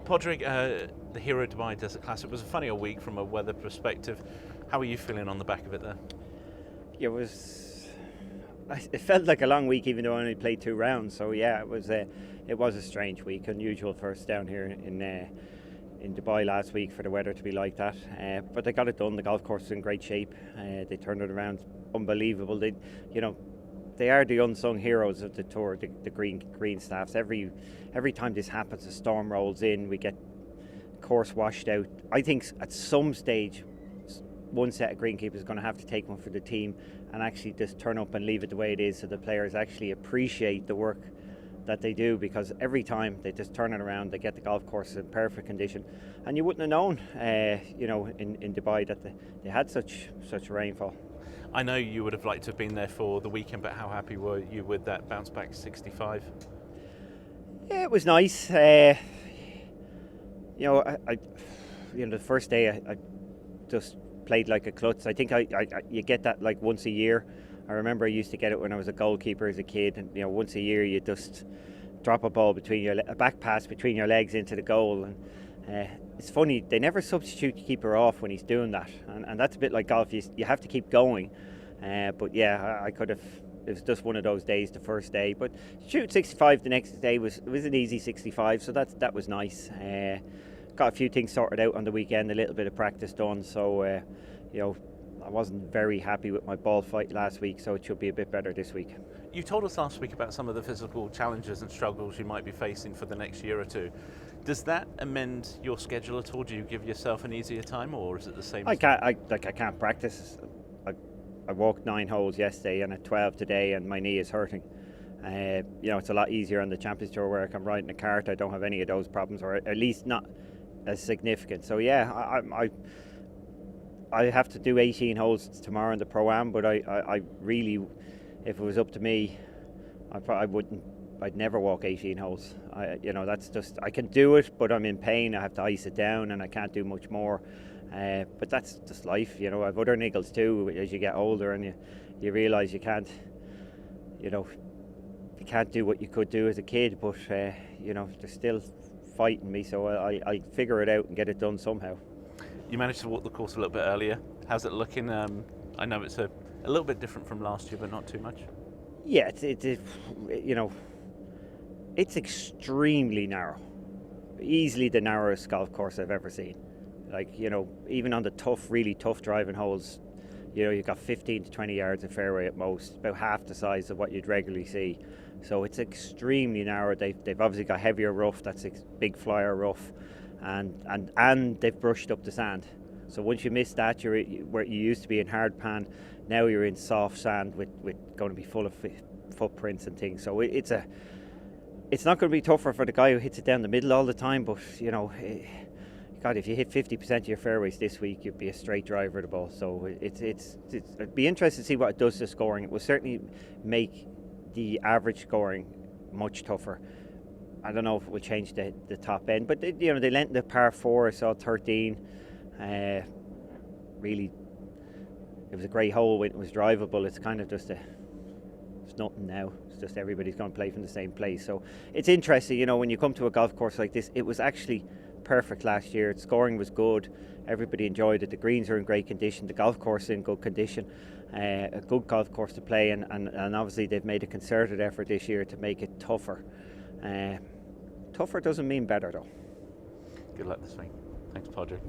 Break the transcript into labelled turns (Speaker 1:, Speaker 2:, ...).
Speaker 1: Padraig, the Hero Dubai Desert Classic was a funny old week from a weather perspective. How are you feeling on the back of it there?
Speaker 2: It was. It felt like a long week, even though I only played 2 rounds. So yeah, it was a strange week, unusual for us down here in Dubai last week for the weather to be like that. But they got it done. The golf course is in great shape. They turned it around, unbelievable. They are the unsung heroes of the tour. The green staffs. Every time this happens, a storm rolls in. We get course washed out. I think at some stage, one set of greenkeepers is going to have to take one for the team and actually just turn up and leave it the way it is, so the players actually appreciate the work that they do, because every time they just turn it around, they get the golf course in perfect condition. And you wouldn't have known, in Dubai that they had such rainfall.
Speaker 1: I know you would have liked to have been there for the weekend, but how happy were you with that bounce back 65?
Speaker 2: Yeah, it was nice. The first day I just played like a klutz. I think you get that like once a year. I remember I used to get it when I was a goalkeeper as a kid, and once a year you just drop a ball a back pass between your legs into the goal. And it's funny, they never substitute the keeper off when he's doing that, and that's a bit like golf. You have to keep going. But yeah, I could have. It was just one of those days, the first day. But shoot 65 the next day was an easy 65, so that was nice. Got a few things sorted out on the weekend, a little bit of practice done. So I wasn't very happy with my ball flight last week, so it should be a bit better this week.
Speaker 1: You told us last week about some of the physical challenges and struggles you might be facing for the next year or two. Does that amend your schedule at all? Do you give yourself an easier time, or is it the same?
Speaker 2: I can't practice. I walked 9 holes yesterday and at 12 today, and my knee is hurting. It's a lot easier on the Champions Tour where I can ride in a cart. I don't have any of those problems, or at least not as significant. So yeah, I have to do 18 holes tomorrow in the Pro-Am, but I really, if it was up to me, I'd never walk 18 holes. That's just, I can do it, but I'm in pain. I have to ice it down, and I can't do much more. But that's just life. I have other niggles too as you get older, and you realise you can't do what you could do as a kid. But they're still fighting me, so I figure it out and get it done somehow.
Speaker 1: You managed to walk the course a little bit earlier. How's it looking? I know it's a little bit different from last year, but not too much.
Speaker 2: Yeah, it's extremely narrow. Easily the narrowest golf course I've ever seen. Even on the really tough driving holes, you've got 15 to 20 yards of fairway at most, about half the size of what you'd regularly see. So it's extremely narrow. They've obviously got heavier rough, that's a big flyer rough, and they've brushed up the sand. So once you miss that, you're where you used to be in hard pan, now you're in soft sand with going to be full of footprints and things. So it's not going to be tougher for the guy who hits it down the middle all the time, but God, if you hit 50% of your fairways this week, you'd be a straight driver of the ball. So it'd be interesting to see what it does to scoring. It will certainly make the average scoring much tougher. I don't know if it will change the top end, but they lent the par 4. I saw 13. Really, it was a great hole when it was drivable. It's kind of just it's nothing now. It's just everybody's going to play from the same place. So it's interesting, when you come to a golf course like this. It was actually perfect last year. The scoring was good. Everybody enjoyed it. The greens are in great condition. The golf course is in good condition. A good golf course to play, and obviously they've made a concerted effort this year to make it tougher. Tougher doesn't mean better, though.
Speaker 1: Good luck this week. Thanks, Padraig.